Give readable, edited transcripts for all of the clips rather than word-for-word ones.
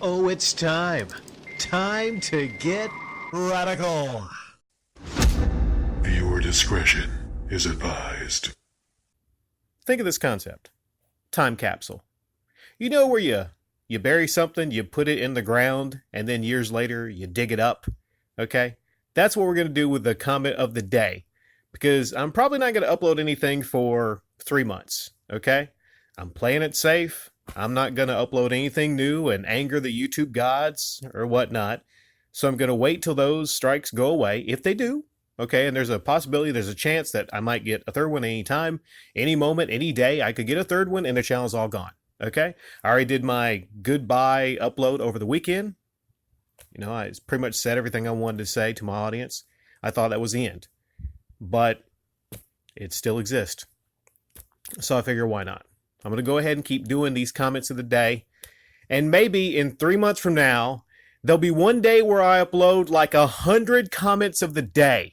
Oh, it's time. Time to get radical. Viewer discretion is advised. Think of this concept. Time capsule. You know where you bury something, you put it in the ground, and then years later you dig it up? Okay? That's what we're going to do with the comment of the day. Because I'm probably not going to upload anything for 3 months. Okay? I'm playing it safe. I'm not going to upload anything new and anger the YouTube gods or whatnot. So I'm going to wait till those strikes go away, if they do. Okay, and there's a possibility, there's a chance that I might get a third one any time, any moment, any day. I could get a third one and the channel's all gone. Okay, I already did my goodbye upload over the weekend. You know, I pretty much said everything I wanted to say to my audience. I thought that was the end. But it still exists. So I figure, why not? I'm going to go ahead and keep doing these comments of the day. And maybe in 3 months from now, there'll be one day where I upload like 100 comments of the day.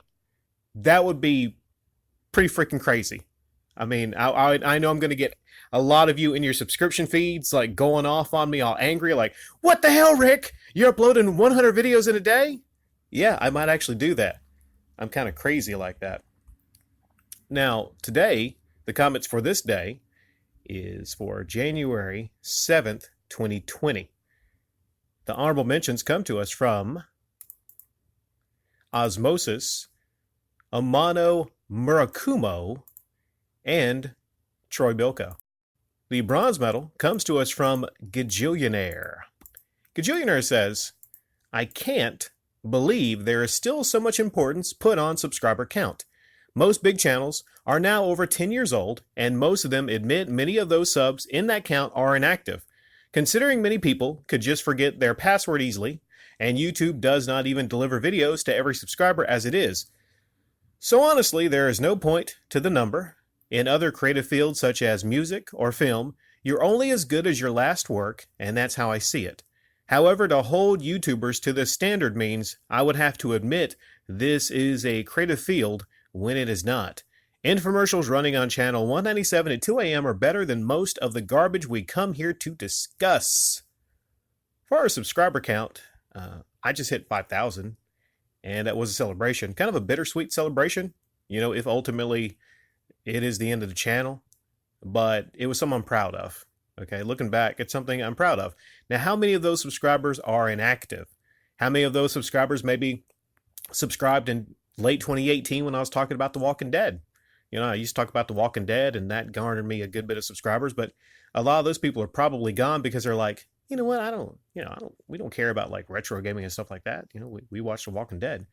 That would be pretty freaking crazy. I mean, I know I'm going to get a lot of you in your subscription feeds like going off on me all angry, like, what the hell, Rick? You're uploading 100 videos in a day? Yeah, I might actually do that. I'm kind of crazy like that. Now, today, the comments for this day is for January 7th, 2020. The honorable mentions come to us from Osmosis, Amano Murakumo, and Troy Bilko. The bronze medal comes to us from Gajillionaire. Gajillionaire says, I can't believe there is still so much importance put on subscriber count. Most big channels are now over 10 years old, and most of them admit many of those subs in that count are inactive. Considering many people could just forget their password easily, and YouTube does not even deliver videos to every subscriber as it is. So honestly, there is no point to the number. In other creative fields such as music or film, you're only as good as your last work, and that's how I see it. However, to hold YouTubers to this standard means I would have to admit this is a creative field when it is not. Infomercials running on channel 197 at 2 a.m. are better than most of the garbage we come here to discuss. For our subscriber count, I just hit 5,000, and that was a celebration. Kind of a bittersweet celebration, you know, if ultimately it is the end of the channel. But it was something I'm proud of. Okay, looking back, it's something I'm proud of. Now, how many of those subscribers are inactive? How many of those subscribers maybe subscribed in late 2018 when I was talking about The Walking Dead? You know, I used to talk about The Walking Dead, and that garnered me a good bit of subscribers, but a lot of those people are probably gone because they're like, you know what, we don't care about like retro gaming and stuff like that. You know, we watch The Walking Dead.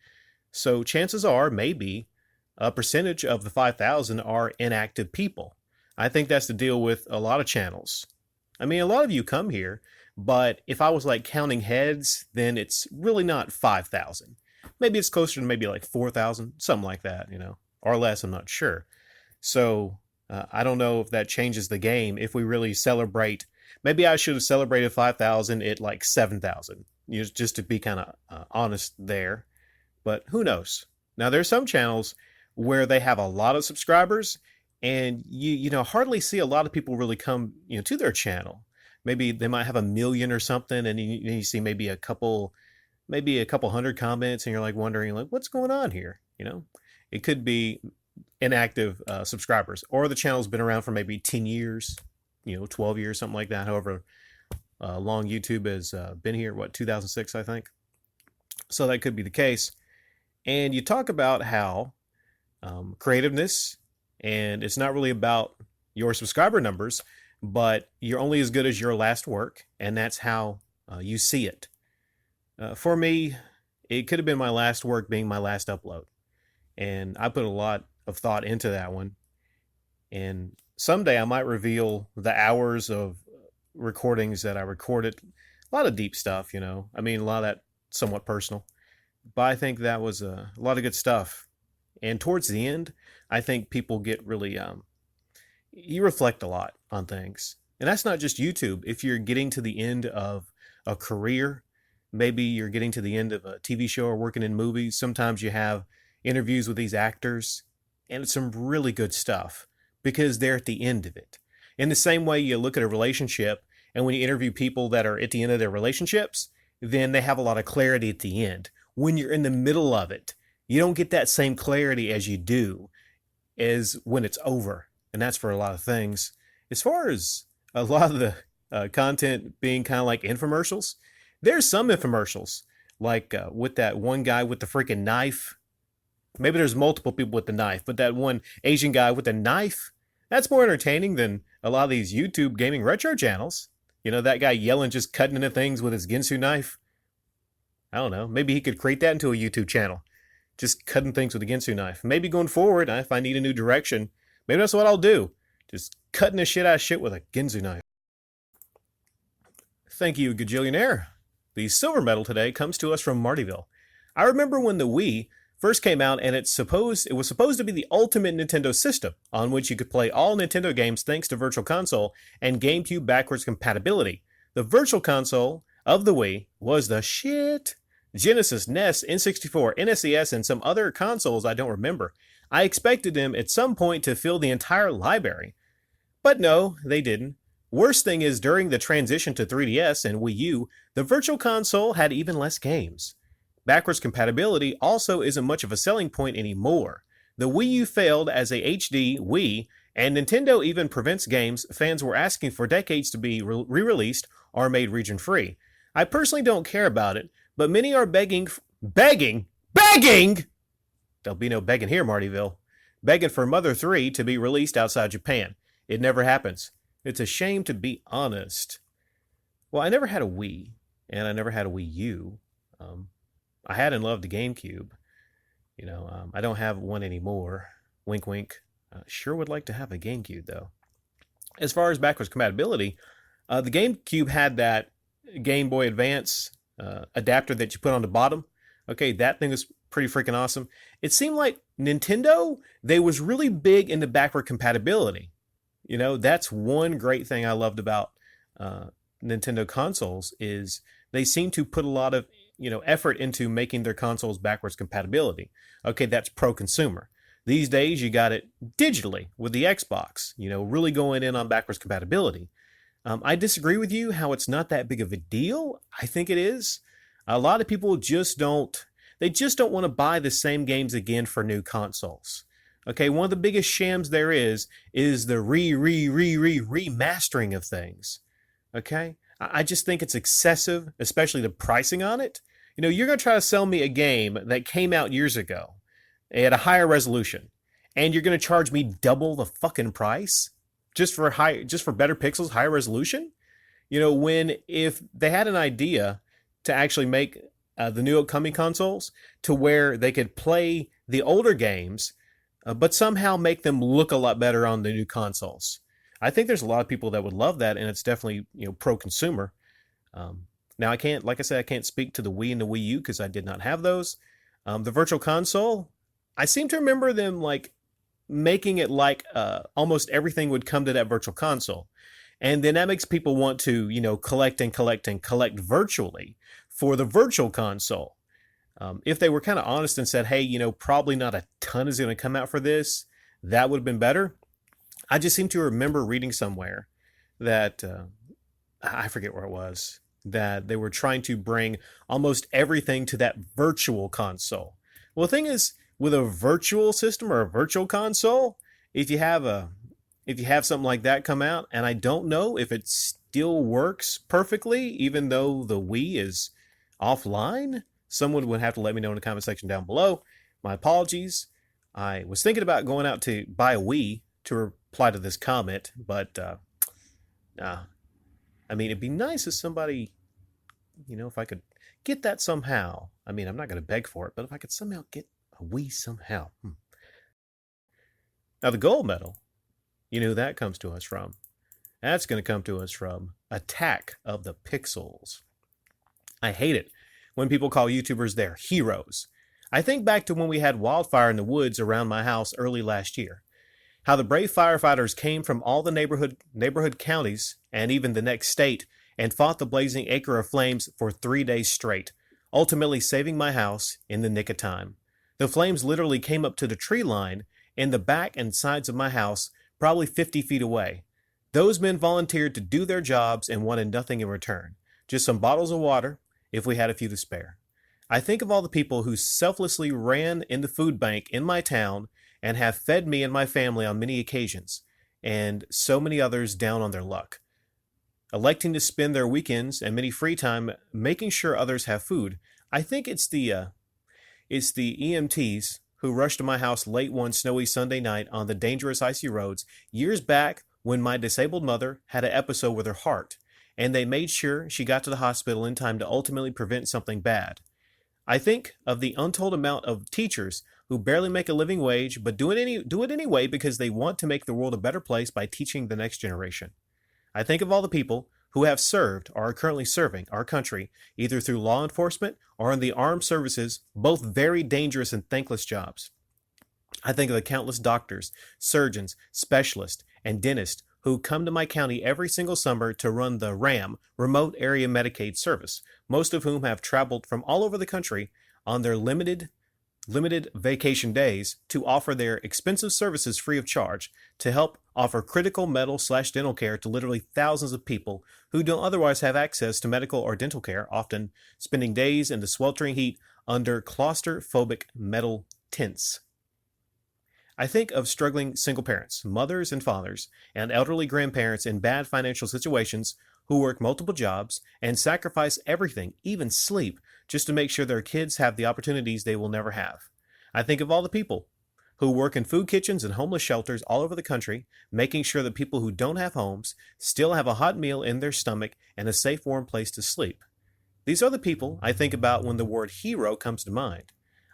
So chances are maybe a percentage of the 5,000 are inactive people. I think that's the deal with a lot of channels. I mean, a lot of you come here, but if I was like counting heads, then it's really not 5,000. Maybe it's closer to maybe like 4,000, something like that, you know, or less, I'm not sure. So I don't know if that changes the game. If we really celebrate, maybe I should have celebrated 5,000 at like 7,000, you know, just to be kind of honest there. But who knows? Now, there's some channels where they have a lot of subscribers, and you know hardly see a lot of people really come, you know, to their channel. Maybe they might have 1 million or something, and you see maybe a couple hundred comments, and you're like wondering like what's going on here. You know, it could be inactive subscribers, or the channel's been around for maybe 10 years, you know, 12 years, something like that. However long YouTube has been here, 2006, I think. So that could be the case. And you talk about how creativeness, and it's not really about your subscriber numbers, but you're only as good as your last work, and that's how you see it. For me, it could have been my last work being my last upload, and I put a lot of thought into that one. And someday I might reveal the hours of recordings that I recorded. A lot of deep stuff, you know. I mean, a lot of that somewhat personal, but I think that was a lot of good stuff. And towards the end, I think people get really, you reflect a lot on things. And that's not just YouTube. If you're getting to the end of a career, maybe you're getting to the end of a TV show or working in movies, sometimes you have interviews with these actors, and it's some really good stuff because they're at the end of it. In the same way you look at a relationship And when you interview people that are at the end of their relationships, then they have a lot of clarity at the end. When you're in the middle of it, you don't get that same clarity as you do as when it's over. And that's for a lot of things. As far as a lot of the content being kind of like infomercials, there's some infomercials like with that one guy with the freaking knife. Maybe there's multiple people with the knife, but that one Asian guy with the knife, that's more entertaining than a lot of these YouTube gaming retro channels. You know, that guy yelling, just cutting into things with his Ginsu knife. I don't know. Maybe he could create that into a YouTube channel. Just cutting things with a Ginsu knife. Maybe going forward, if I need a new direction, maybe that's what I'll do. Just cutting the shit out of shit with a Ginsu knife. Thank you, Gajillionaire. The silver medal today comes to us from Martyville. I remember when the Wii first came out, and it was supposed to be the ultimate Nintendo system on which you could play all Nintendo games thanks to Virtual Console and GameCube backwards compatibility. The Virtual Console of the Wii was the shit. Genesis, NES, N64, NSES, and some other consoles I don't remember. I expected them at some point to fill the entire library. But no, they didn't. Worst thing is, during the transition to 3DS and Wii U, the Virtual Console had even less games. Backwards compatibility also isn't much of a selling point anymore. The Wii U failed as a HD Wii, and Nintendo even prevents games fans were asking for decades to be re-released or made region-free. I personally don't care about it, but many are begging! There'll be no begging here, Martyville. Begging for Mother 3 to be released outside Japan. It never happens. It's a shame, to be honest. Well, I never had a Wii, and I never had a Wii U. I had and loved the GameCube. You know, I don't have one anymore. Wink, wink. Sure would like to have a GameCube, though. As far as backwards compatibility, the GameCube had that Game Boy Advance adapter that you put on the bottom. Okay, that thing was pretty freaking awesome. It seemed like Nintendo, they was really big into backward compatibility. You know, that's one great thing I loved about Nintendo consoles is they seem to put a lot of, effort into making their consoles backwards compatibility. Okay, that's pro-consumer. These days, you got it digitally with the Xbox, really going in on backwards compatibility. I disagree with you how it's not that big of a deal. I think it is. A lot of people just don't want to buy the same games again for new consoles. Okay, one of the biggest shams there is the remastering of things. Okay? I just think it's excessive, especially the pricing on it. You're going to try to sell me a game that came out years ago at a higher resolution, and you're going to charge me double the fucking price just for better pixels, higher resolution? If they had an idea to actually make the new upcoming consoles to where they could play the older games but somehow make them look a lot better on the new consoles. I think there's a lot of people that would love that, and it's definitely pro-consumer. Now I can't speak to the Wii and the Wii U because I did not have those. The Virtual Console, I seem to remember them making it almost everything would come to that Virtual Console, and then that makes people want to collect virtually for the Virtual Console. If they were kind of honest and said, hey, probably not a ton is going to come out for this, that would have been better. I just seem to remember reading somewhere that, I forget where it was, that they were trying to bring almost everything to that Virtual Console. Well, the thing is, with a virtual system or a Virtual Console, if you have something like that come out, and I don't know if it still works perfectly, even though the Wii is offline, someone would have to let me know in the comment section down below. My apologies. I was thinking about going out to buy a Wii to reply to this comment, but it'd be nice if somebody, if I could get that somehow. I'm not going to beg for it, but if I could somehow get a Wii somehow. Now, the gold medal, who that comes to us from? That's going to come to us from Attack of the Pixels. I hate it when people call YouTubers their heroes. I think back to when we had wildfire in the woods around my house early last year. How the brave firefighters came from all the neighborhood counties and even the next state and fought the blazing acre of flames for 3 days straight, ultimately saving my house in the nick of time. The flames literally came up to the tree line in the back and sides of my house, probably 50 feet away. Those men volunteered to do their jobs and wanted nothing in return, just some bottles of water if we had a few to spare. I think of all the people who selflessly ran in the food bank in my town and have fed me and my family on many occasions, and so many others down on their luck, electing to spend their weekends and many free time making sure others have food. I think it's the EMTs who rushed to my house late one snowy Sunday night on the dangerous icy roads years back when my disabled mother had an episode with her heart, and they made sure she got to the hospital in time to ultimately prevent something bad. I think of the untold amount of teachers who barely make a living wage but do it anyway because they want to make the world a better place by teaching the next generation. I think of all the people who have served or are currently serving our country, either through law enforcement or in the armed services, both very dangerous and thankless jobs. I think of the countless doctors, surgeons, specialists, and dentists who come to my county every single summer to run the RAM, Remote Area Medicaid Service, most of whom have traveled from all over the country on their limited vacation days to offer their expensive services free of charge to help offer critical medical/dental care to literally thousands of people who don't otherwise have access to medical or dental care, often spending days in the sweltering heat under claustrophobic metal tents. I think of struggling single parents, mothers and fathers, and elderly grandparents in bad financial situations who work multiple jobs and sacrifice everything, even sleep, just to make sure their kids have the opportunities they will never have. I think of all the people who work in food kitchens and homeless shelters all over the country, making sure that people who don't have homes still have a hot meal in their stomach and a safe, warm place to sleep. These are the people I think about when the word hero comes to mind.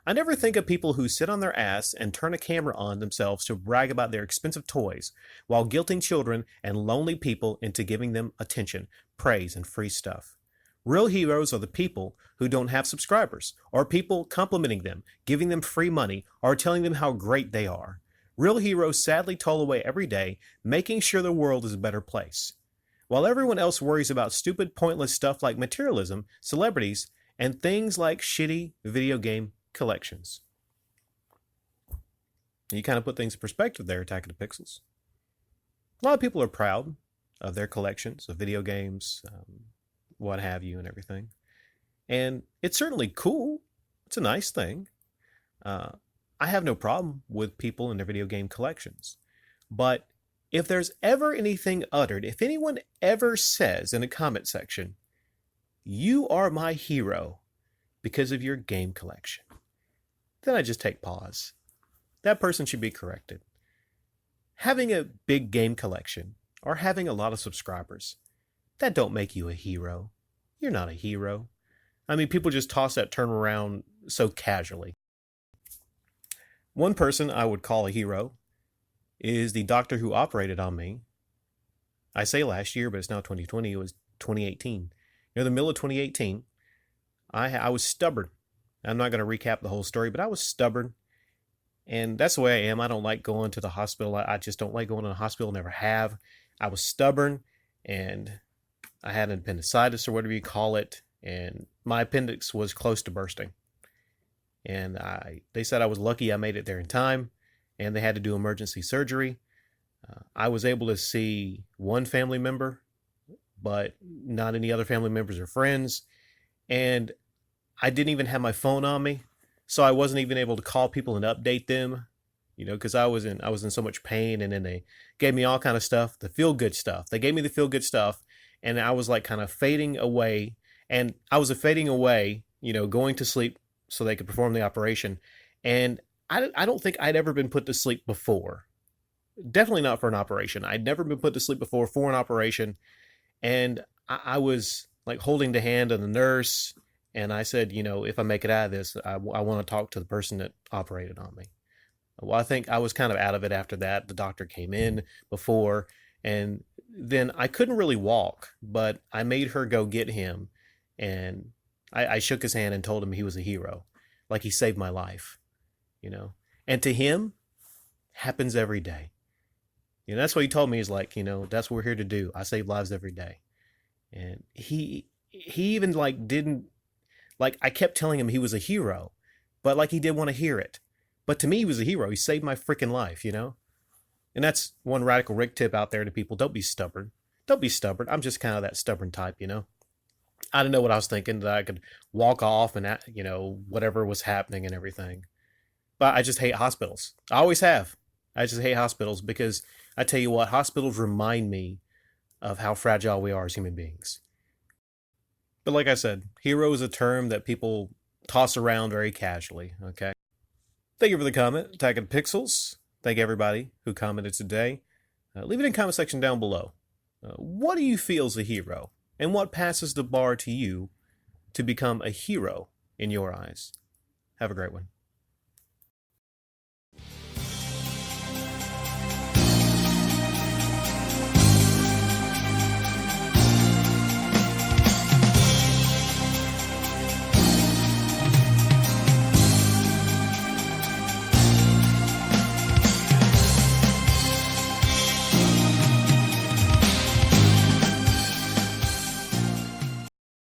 I never think of people who sit on their ass and turn a camera on themselves to brag about their expensive toys, while guilting children and lonely people into giving them attention, praise, and free stuff. Real heroes are the people who don't have subscribers, or people complimenting them, giving them free money, or telling them how great they are. Real heroes sadly toil away every day, making sure the world is a better place. While everyone else worries about stupid, pointless stuff like materialism, celebrities, and things like shitty video game collections. You kind of put things in perspective there, Attack of the Pixels. A lot of people are proud of their collections of video games, what have you, and everything. And it's certainly cool. It's a nice thing. I have no problem with people and their video game collections. But if there's ever anything uttered, if anyone ever says in a comment section, "You are my hero because of your game collection," then I just take pause. That person should be corrected. Having a big game collection or having a lot of subscribers, that don't make you a hero. You're not a hero. I mean, people just toss that term around so casually. One person I would call a hero is the doctor who operated on me. I say last year, but it's now 2020. It was 2018. Near the middle of 2018, I was stubborn. I'm not going to recap the whole story, but I was stubborn. And that's the way I am. I don't like going to the hospital. I just don't like going to the hospital, never have. I was stubborn, and I had an appendicitis or whatever you call it. And my appendix was close to bursting. And they said I was lucky I made it there in time, and they had to do emergency surgery. I was able to see one family member, but not any other family members or friends. And I didn't even have my phone on me, so I wasn't even able to call people and update them, because I was in so much pain. And then they gave me all kind of stuff, the feel good stuff. They gave me the feel good stuff, and I was like kind of fading away. And I was fading away, going to sleep so they could perform the operation. And I don't think I'd ever been put to sleep before. Definitely not for an operation. I'd never been put to sleep before for an operation. And I was like holding the hand of the nurse. And I said, if I make it out of this, I want to talk to the person that operated on me. Well, I think I was kind of out of it after that. The doctor came in before, and then I couldn't really walk, but I made her go get him. And I shook his hand and told him he was a hero. Like he saved my life, And to him, happens every day. That's what he told me, is like, that's what we're here to do. I save lives every day. And he even didn't, I kept telling him he was a hero, but he didn't want to hear it. But to me, he was a hero. He saved my freaking life, And that's one radical Rick tip out there to people. Don't be stubborn. Don't be stubborn. I'm just kind of that stubborn type, you know? I didn't know what I was thinking, that I could walk off and, whatever was happening and everything. But I just hate hospitals. I always have. I just hate hospitals because I tell you what, hospitals remind me of how fragile we are as human beings. But like I said, hero is a term that people toss around very casually, okay? Thank you for the comment, Tagging Pixels. Thank everybody who commented today. Leave it in the comment section down below. What do you feel is a hero? And what passes the bar to you to become a hero in your eyes? Have a great one.